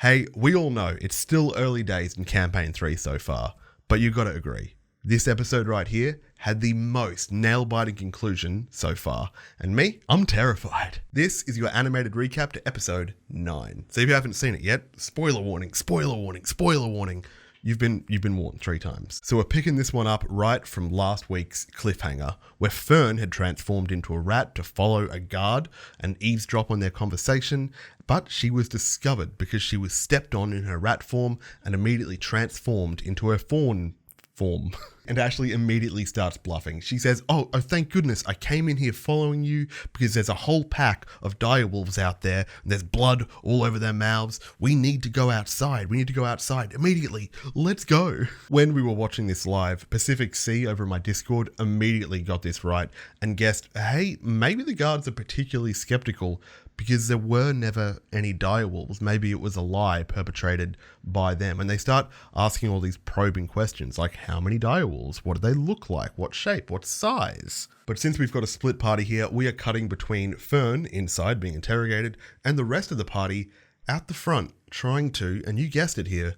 Hey, we all know it's still early days in Campaign 3 so far, but you gotta agree, this episode right here had the most nail-biting conclusion so far, and me, I'm terrified. This is your animated recap to episode 9. So if you haven't seen it yet, spoiler warning, spoiler warning, spoiler warning. You've been warned 3 times. So we're picking this one up right from last week's cliffhanger, where Fearne had transformed into a rat to follow a guard and eavesdrop on their conversation, but she was discovered because she was stepped on in her rat form and immediately transformed into her fawn form. And Ashley immediately starts bluffing. She says, oh, thank goodness I came in here following you because there's a whole pack of direwolves out there and there's blood all over their mouths. We need to go outside. We need to go outside immediately. Let's go. When we were watching this live, Pacific Sea over in my Discord immediately got this right and guessed, hey, maybe the guards are particularly skeptical because there were never any direwolves. Maybe it was a lie perpetrated by them. And they start asking all these probing questions like, how many direwolves? What do they look like? What shape? What size? But since we've got a split party here, we are cutting between Fearne inside being interrogated and the rest of the party out the front trying to, and you guessed it here,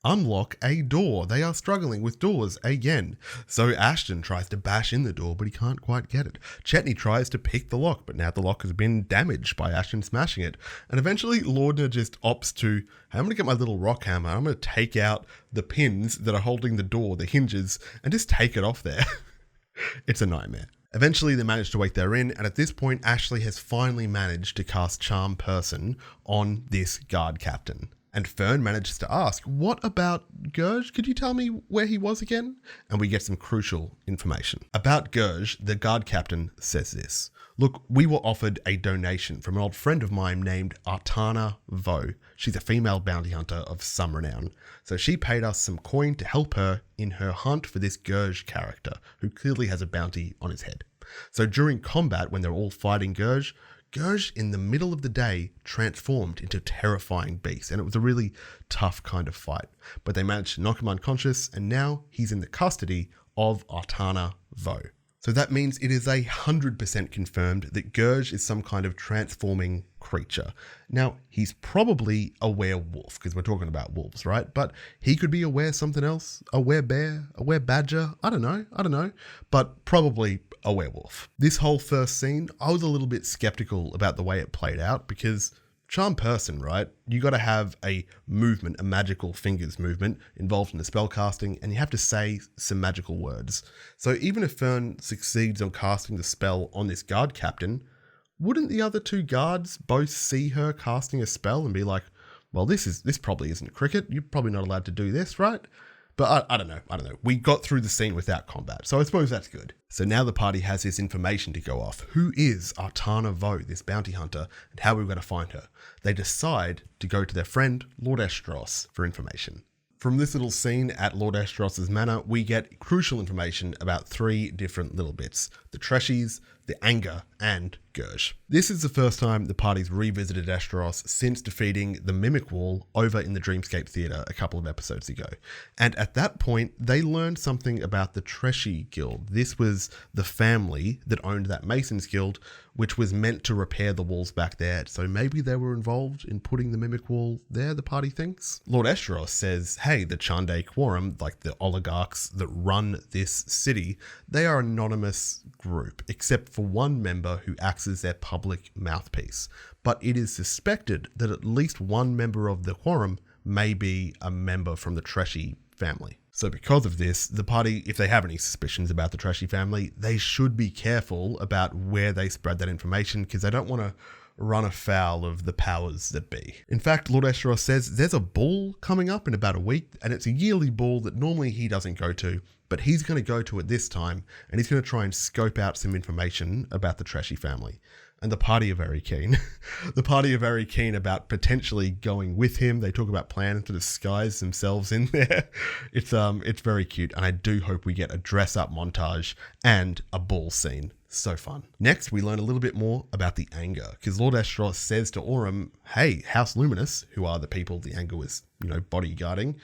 unlock a door. They are struggling with doors again. So Ashton tries to bash in the door, but he can't quite get it. Chetney tries to pick the lock, but now the lock has been damaged by Ashton smashing it. And eventually Lordner just opts to, hey, I'm going to get my little rock hammer. I'm going to take out the pins that are holding the door, the hinges, and just take it off there. It's a nightmare. Eventually they manage to wake their in, and at this point Ashley has finally managed to cast Charm Person on this guard captain. And Fearne manages to ask, what about Gurge? Could you tell me where he was again? And we get some crucial information. About Gurge, the guard captain says this. Look, we were offered a donation from an old friend of mine named Artana Vo. She's a female bounty hunter of some renown. So she paid us some coin to help her in her hunt for this Gurge character, who clearly has a bounty on his head. So during combat, when they're all fighting Gurge in the middle of the day transformed into terrifying beast, and it was a really tough kind of fight. But they managed to knock him unconscious, and now he's in the custody of Artana Vo. So that means it is 100% confirmed that Gurge is some kind of transforming creature. Now, he's probably a werewolf, because we're talking about wolves, right? But he could be a were something else, a werebear, a werebadger, I don't know, but probably a werewolf. This whole first scene, I was a little bit skeptical about the way it played out, because Charm Person, right? You got to have a movement, a magical fingers movement involved in the spell casting, and you have to say some magical words. So even if Fearne succeeds on casting the spell on this guard captain, wouldn't the other 2 guards both see her casting a spell and be like, well, this probably isn't cricket. You're probably not allowed to do this, right? But I don't know. We got through the scene without combat, so I suppose that's good. So now the party has this information to go off. Who is Artana Vo, this bounty hunter, and how we're going to find her? They decide to go to their friend, Lord Estros, for information. From this little scene at Lord Estros's manor, we get crucial information about 3 different little bits. The Treshies, the Anger, and Gurge. This is the first time the party's revisited Estros since defeating the Mimic Wall over in the Dreamscape Theatre a couple of episodes ago. And at that point, they learned something about the Treshi Guild. This was the family that owned that Masons Guild, which was meant to repair the walls back there. So maybe they were involved in putting the Mimic Wall there, the party thinks. Lord Estros says, hey, the Chande Quorum, like the oligarchs that run this city, they are an anonymous group, except for one member who acts as their public mouthpiece. But it is suspected that at least one member of the Quorum may be a member from the Treshi family. So because of this, the party, if they have any suspicions about the Treshi family, they should be careful about where they spread that information, because they don't want to run afoul of the powers that be. In fact, Lord Estros says there's a ball coming up in about a week, and it's a yearly ball that normally he doesn't go to, but he's going to go to it this time, and he's going to try and scope out some information about the Treshi family. And the party are very keen. The party are very keen about potentially going with him. They talk about planning to disguise themselves in there. It's very cute, and I do hope we get a dress-up montage and a ball scene. So fun. Next, we learn a little bit more about the Anger, because Lord Estros says to Aurum, hey, House Luminous, who are the people the anger was, bodyguarding,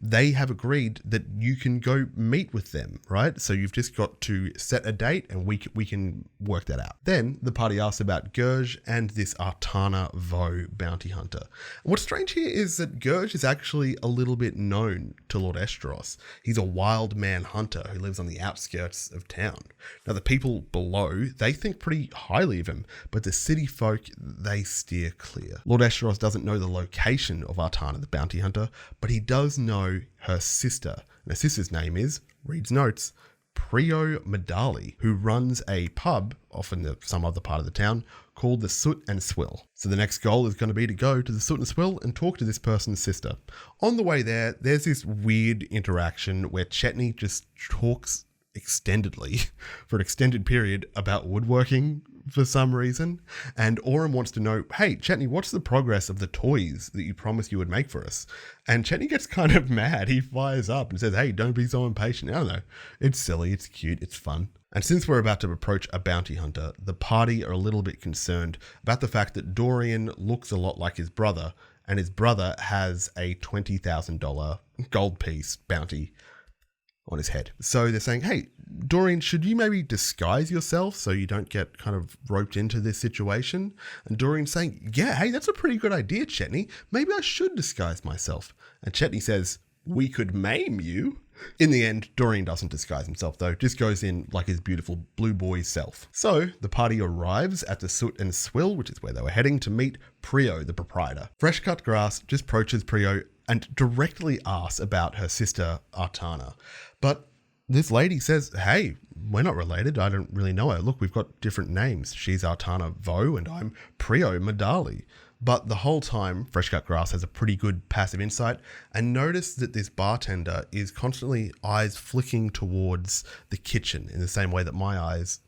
they have agreed that you can go meet with them, right? So you've just got to set a date and we can work that out. Then the party asks about Gurge and this Artana Vo bounty hunter. And what's strange here is that Gurge is actually a little bit known to Lord Esteros. He's a wild man hunter who lives on the outskirts of town. Now the people below, they think pretty highly of him, but the city folk, they steer clear. Lord Esteros doesn't know the location of Artana the bounty hunter, but he does know her sister. And her sister's name is, reads notes, Prio Medali, who runs a pub off in some other part of the town called the Soot and Swill. So the next goal is going to be to go to the Soot and Swill and talk to this person's sister. On the way there, there's this weird interaction where Chetney just talks extendedly for an extended period about woodworking for some reason. And Aurum wants to know, hey, Chetney, what's the progress of the toys that you promised you would make for us? And Chetney gets kind of mad. He fires up and says, hey, don't be so impatient. I don't know. It's silly. It's cute. It's fun. And since we're about to approach a bounty hunter, the party are a little bit concerned about the fact that Dorian looks a lot like his brother, and his brother has a $20,000 gold piece bounty on his head. So they're saying, hey, Dorian, should you maybe disguise yourself so you don't get kind of roped into this situation? And Dorian's saying, yeah, hey, that's a pretty good idea, Chetney. Maybe I should disguise myself. And Chetney says, we could maim you. In the end, Dorian doesn't disguise himself though, just goes in like his beautiful blue boy self. So the party arrives at the Soot and Swill, which is where they were heading to meet Prio, the proprietor. Fresh Cut Grass just approaches Prio and directly asks about her sister Artana. But this lady says, hey, we're not related. I don't really know her. Look, we've got different names. She's Artana Vo and I'm Prio Medali. But the whole time, Fresh Cut Grass has a pretty good passive insight and notice that this bartender is constantly eyes flicking towards the kitchen in the same way that my eyes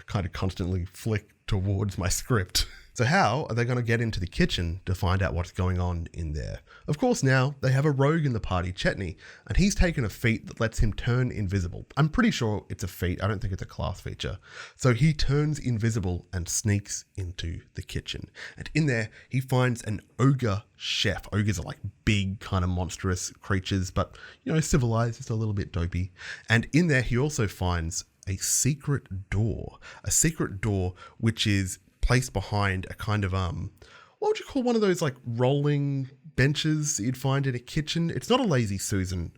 kind of constantly flick towards my script. So how are they going to get into the kitchen to find out what's going on in there? Of course, now they have a rogue in the party, Chetney, and he's taken a feat that lets him turn invisible. I'm pretty sure it's a feat. I don't think it's a class feature. So he turns invisible and sneaks into the kitchen. And in there, he finds an ogre chef. Ogres are like big, kind of monstrous creatures, but, civilized, just a little bit dopey. And in there, he also finds a secret door which is placed behind a kind of what would you call one of those like rolling benches that you'd find in a kitchen? It's not a lazy Susan,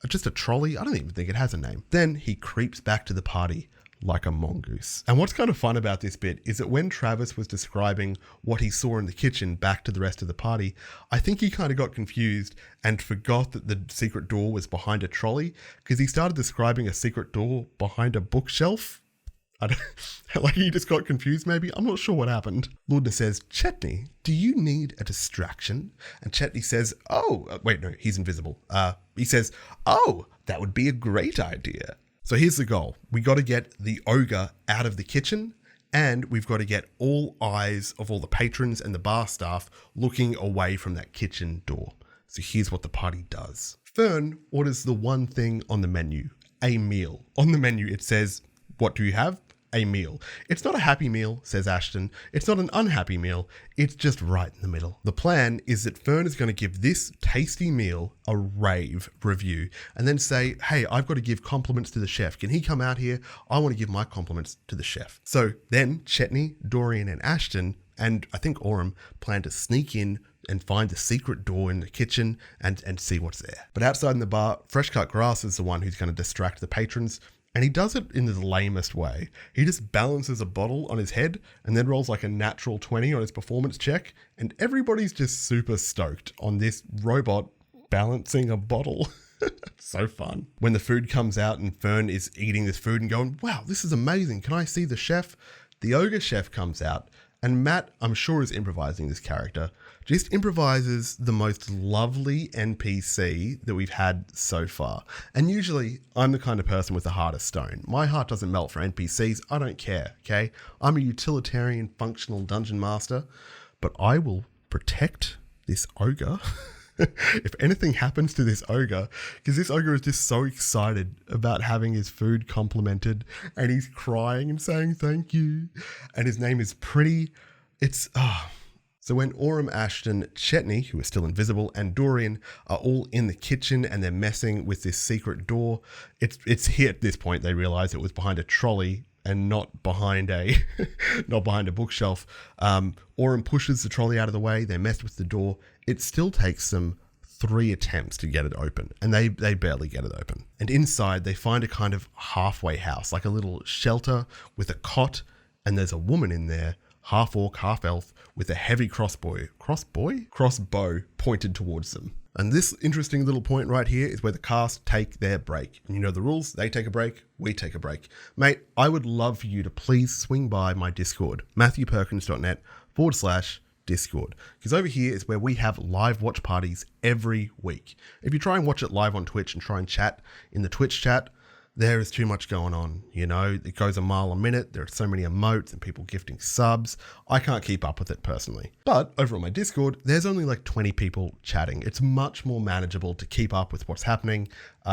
just a trolley. I don't even think it has a name. Then he creeps back to the party like a mongoose. And what's kind of fun about this bit is that when Travis was describing what he saw in the kitchen back to the rest of the party, I think he kind of got confused and forgot that the secret door was behind a trolley because he started describing a secret door behind a bookshelf. Like he just got confused maybe. I'm not sure what happened. Lordna says, Chetney, do you need a distraction? And Chetney says, wait, no, he's invisible. He says, that would be a great idea. So here's the goal. We got to get the ogre out of the kitchen and we've got to get all eyes of all the patrons and the bar staff looking away from that kitchen door. So here's what the party does. Fearne orders the one thing on the menu, a meal. On the menu, it says, what do you have? A meal. It's not a happy meal, says Ashton. It's not an unhappy meal. It's just right in the middle. The plan is that Fearne is going to give this tasty meal a rave review and then say, hey, I've got to give compliments to the chef. Can he come out here? I want to give my compliments to the chef. So then Chetney, Dorian and Ashton, and I think Aurum plan to sneak in and find the secret door in the kitchen and see what's there. But outside in the bar, Fresh Cut Grass is the one who's going to distract the patrons. And he does it in the lamest way. He just balances a bottle on his head and then rolls like a natural 20 on his performance check. And everybody's just super stoked on this robot balancing a bottle. So fun. When the food comes out and Fearne is eating this food and going, wow, this is amazing. Can I see the chef? The ogre chef comes out and Matt, I'm sure, is improvising this character. Just improvises the most lovely NPC that we've had so far. And usually I'm the kind of person with a heart of stone. My heart doesn't melt for NPCs. I don't care, okay? I'm a utilitarian functional dungeon master, but I will protect this ogre if anything happens to this ogre, because this ogre is just so excited about having his food complimented and he's crying and saying thank you. And his name is Pretty. So So when Aurum, Ashton, Chetney, who is still invisible, and Dorian are all in the kitchen and they're messing with this secret door, it's here at this point they realize it was behind a trolley and not behind a not behind a bookshelf. Aurum pushes the trolley out of the way. They mess with the door. It still takes them 3 attempts to get it open, and they barely get it open. And inside they find a kind of halfway house, like a little shelter with a cot, and there's a woman in there, half orc, half elf, with a heavy crossbow pointed towards them. And this interesting little point right here is where the cast take their break. And you know the rules, they take a break, we take a break. Mate, I would love for you to please swing by my Discord, matthewperkins.net/Discord. Because over here is where we have live watch parties every week. If you try and watch it live on Twitch and try and chat in the Twitch chat, there is too much going on, you know, it goes a mile a minute. There are so many emotes and people gifting subs. I can't keep up with it personally. But over on my Discord, there's only like 20 people chatting. It's much more manageable to keep up with what's happening.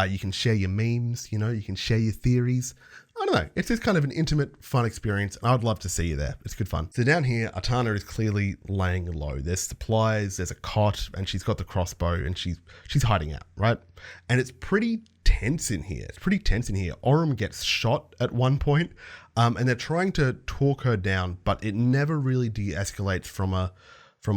You can share your memes, you know, you can share your theories. I don't know. It's just kind of an intimate, fun experience. And I would love to see you there. It's good fun. So down here, Atana is clearly laying low. There's supplies, there's a cot, and she's got the crossbow, and she's hiding out, right? And it's pretty tense in here. Aurum gets shot at one point, and they're trying to talk her down, but it never really de-escalates from a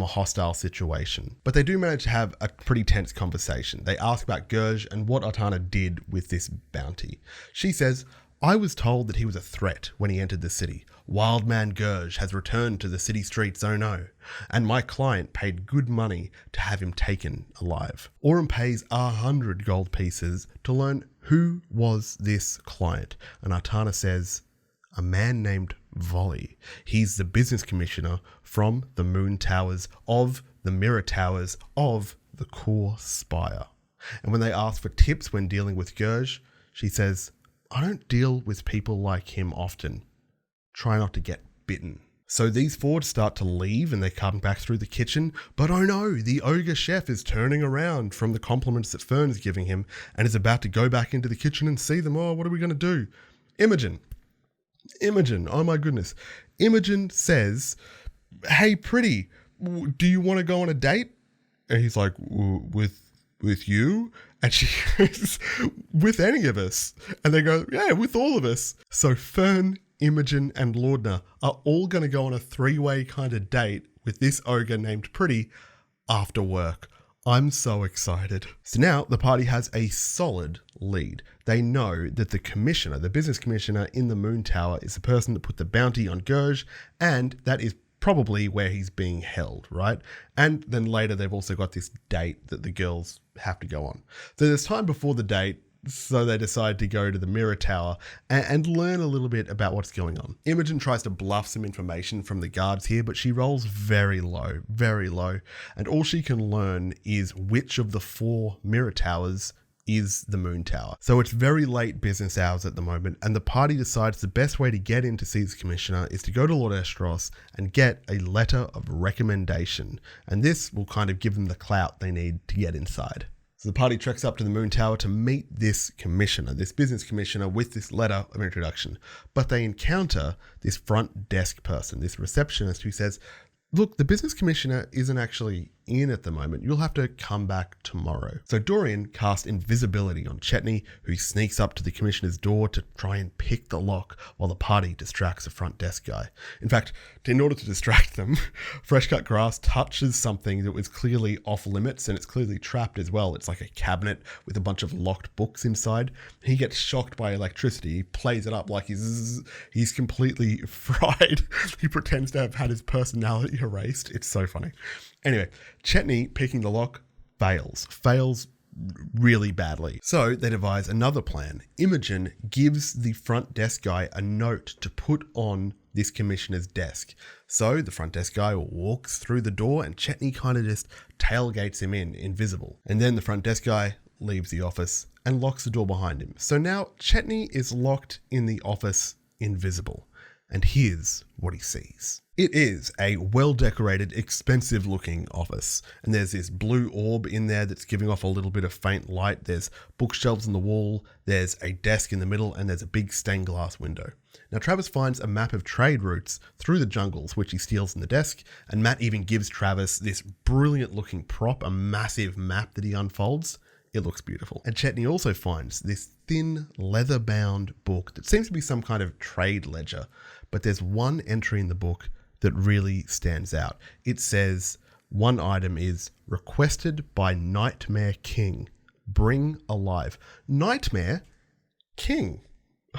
hostile situation. But they do manage to have a pretty tense conversation. They ask about Gerge and what Atana did with this bounty. She says, "I was told that he was a threat when he entered the city. Wildman Gerge has returned to the city streets, oh no. And my client paid good money to have him taken alive." Aurum pays 100 gold pieces to learn who was this client. And Atana says, "A man named Volley. He's the business commissioner from the Moon Towers, of the Mirror Towers, of the Core Spire." And when they ask for tips when dealing with Gerge, she says, "I don't deal with people like him often. Try not to get bitten." So these four start to leave and they come back through the kitchen, but oh no, the ogre chef is turning around from the compliments that Fearne is giving him and is about to go back into the kitchen and see them. Oh, what are we going to do? Imogen, oh my goodness. Imogen says, "Hey, pretty, do you want to go on a date?" And he's like, with you?" And she goes, "With any of us?" And they go, "Yeah, with all of us." So Fearne, Imogen, and Lordna are all going to go on a 3-way kind of date with this ogre named Pretty after work. I'm so excited. So now the party has a solid lead. They know that the commissioner, the business commissioner in the Moon Tower, is the person that put the bounty on Gerge, and that is probably where he's being held, right? And then later they've also got this date that the girls have to go on. So there's time before the date, so they decide to go to the Mirror Tower and learn a little bit about what's going on. Imogen tries to bluff some information from the guards here, but she rolls very low, and all she can learn is which of the 4 Mirror Towers is the Moon Tower. So it's very late business hours at the moment, and the party decides the best way to get in to see the commissioner is to go to Lord Estros and get a letter of recommendation. And this will kind of give them the clout they need to get inside. So the party treks up to the Moon Tower to meet this commissioner, this business commissioner, with this letter of introduction. But they encounter this front desk person, this receptionist, who says, "Look, the business commissioner isn't actually in at the moment. You'll have to come back tomorrow." So Dorian casts invisibility on Chetney, who sneaks up to the commissioner's door to try and pick the lock while the party distracts the front desk guy. In fact, in order to distract them, Fresh Cut Grass touches something that was clearly off limits, and it's clearly trapped as well. It's like a cabinet with a bunch of locked books inside. He gets shocked by electricity. He plays it up like he's completely fried. He pretends to have had his personality erased. It's so funny. Anyway, Chetney picking the lock fails really badly. So they devise another plan. Imogen gives the front desk guy a note to put on this commissioner's desk. So the front desk guy walks through the door and Chetney kind of just tailgates him invisible. And then the front desk guy leaves the office and locks the door behind him. So now Chetney is locked in the office invisible. And here's what he sees. It is a well-decorated, expensive-looking office. And there's this blue orb in there that's giving off a little bit of faint light. There's bookshelves on the wall, there's a desk in the middle, and there's a big stained glass window. Now, Travis finds a map of trade routes through the jungles, which he steals from the desk, and Matt even gives Travis this brilliant-looking prop, a massive map that he unfolds. It looks beautiful. And Chetney also finds this thin, leather-bound book that seems to be some kind of trade ledger, but there's one entry in the book that really stands out. It says, one item is requested by Nightmare King. Bring alive. Nightmare King.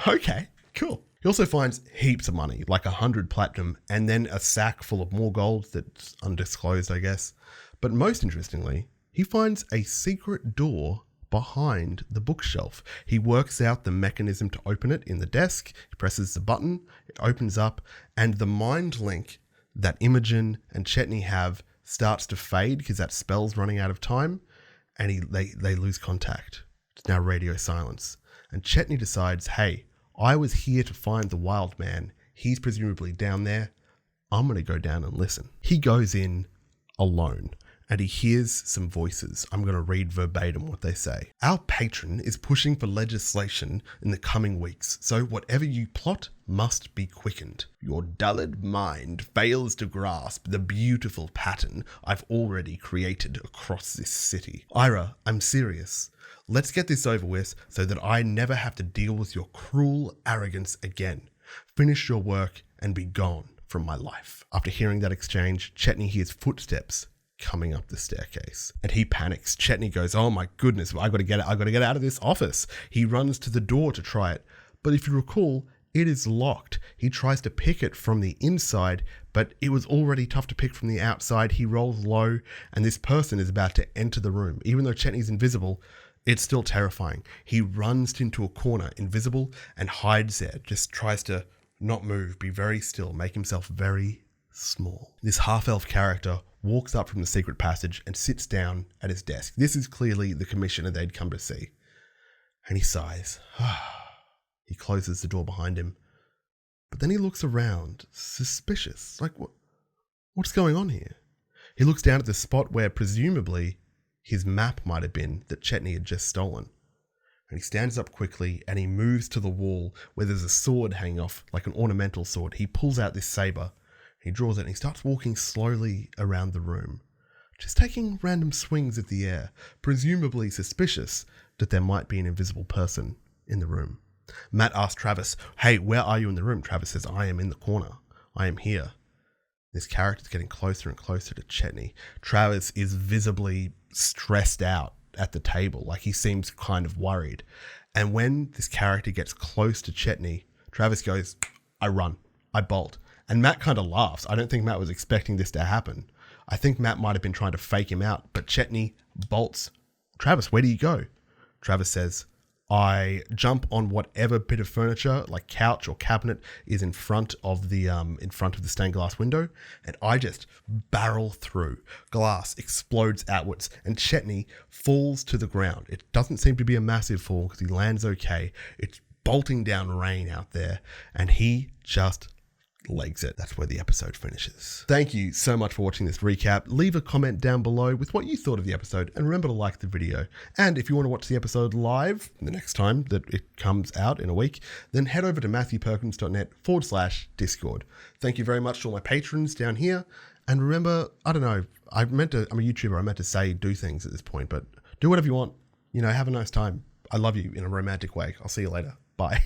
Okay, cool. He also finds heaps of money, like 100 platinum, and then a sack full of more gold that's undisclosed, I guess. But most interestingly, he finds a secret door behind the bookshelf. He works out the mechanism to open it in the desk. He presses the button, it opens up, and the mind link that Imogen and Chetney have starts to fade because that spell's running out of time, and they lose contact. It's now radio silence. And Chetney decides, hey, I was here to find the wild man. He's presumably down there. I'm going to go down and listen. He goes in alone and he hears some voices. I'm going to read verbatim what they say. Our patron is pushing for legislation in the coming weeks, so whatever you plot must be quickened. Your dullard mind fails to grasp the beautiful pattern I've already created across this city. Ira, I'm serious. Let's get this over with so that I never have to deal with your cruel arrogance again. Finish your work and be gone from my life. After hearing that exchange, Chetney hears footsteps coming up the staircase and he panics. Chetney goes, oh my goodness, I got to get out of this office. He runs to the door to try it. But if you recall, it is locked. He tries to pick it from the inside, but it was already tough to pick from the outside. He rolls low and this person is about to enter the room. Even though Chetney's invisible, it's still terrifying. He runs into a corner, invisible, and hides there. Just tries to not move, be very still, make himself very small. This half-elf character walks up from the secret passage and sits down at his desk. This is clearly the commissioner they'd come to see. And he sighs. He closes the door behind him. But then he looks around, suspicious. Like, what's going on here? He looks down at the spot where presumably his map might have been that Chetney had just stolen. And he stands up quickly and he moves to the wall where there's a sword hanging off, like an ornamental sword. He pulls out this saber, he draws it and he starts walking slowly around the room, just taking random swings at the air, presumably suspicious that there might be an invisible person in the room. Matt asks Travis, hey, where are you in the room? Travis says, I am in the corner. I am here. This character's getting closer and closer to Chetney. Travis is visibly stressed out at the table, like he seems kind of worried. And when this character gets close to Chetney, Travis goes, I run, I bolt. And Matt kind of laughs. I don't think Matt was expecting this to happen. I think Matt might have been trying to fake him out, but Chetney bolts. Travis, where do you go? Travis says, I jump on whatever bit of furniture, like couch or cabinet, is in front of the stained glass window, and I just barrel through. Glass explodes outwards, and Chetney falls to the ground. It doesn't seem to be a massive fall because he lands okay. It's bolting down rain out there, and he just legs it. That's where the episode finishes. Thank you so much for watching this recap. Leave a comment down below with what you thought of the episode, and remember to like the video. And if you want to watch the episode live the next time that it comes out in a week, then head over to matthewperkins.net/Discord. Thank you very much to all my patrons down here. And remember, I don't know, I'm a YouTuber. I meant to say do things at this point, but do whatever you want. You know, have a nice time. I love you in a romantic way. I'll see you later. Bye.